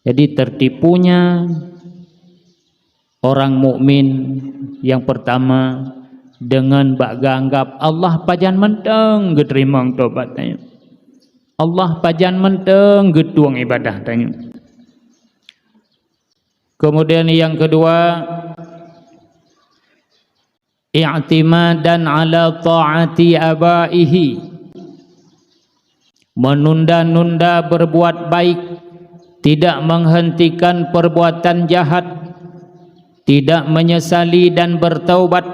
Jadi tertipunya orang mukmin yang pertama dengan bak ganggap Allah pajan menteng geterima tobat tanya. Allah pajan menteng getuang ibadah tanya. Kemudian yang kedua, i'timadan ala ta'ati abaihi, menunda-nunda berbuat baik, tidak menghentikan perbuatan jahat, tidak menyesali dan bertaubat,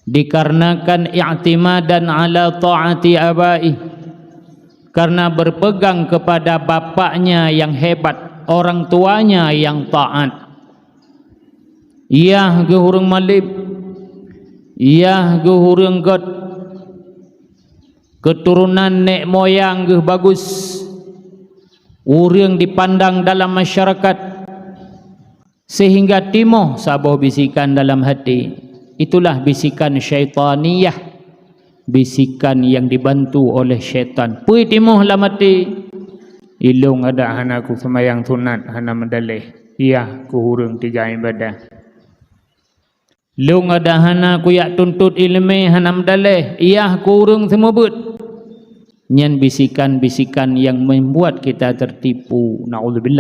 dikarenakan i'timadan ala ta'ati abaihi, karena berpegang kepada bapaknya yang hebat, orang tuanya yang taat. Iyah ge hurung malib, iyah ge hurung god keturunan nek moyang ge bagus, urang dipandang dalam masyarakat, sehingga timoh saboh bisikan dalam hati. Itulah bisikan syaitaniyah, bisikan yang dibantu oleh syaitan. Pui timoh dalam hati, ilung ada hanaku semayang sunat hana medalih, iyah ku hurung tiga ibadah. Lung ada hana ku yak tuntut ilmu hanam daleh, iyah kurung semubut. Nyan bisikan-bisikan yang membuat kita tertipu. Na'udzubillah.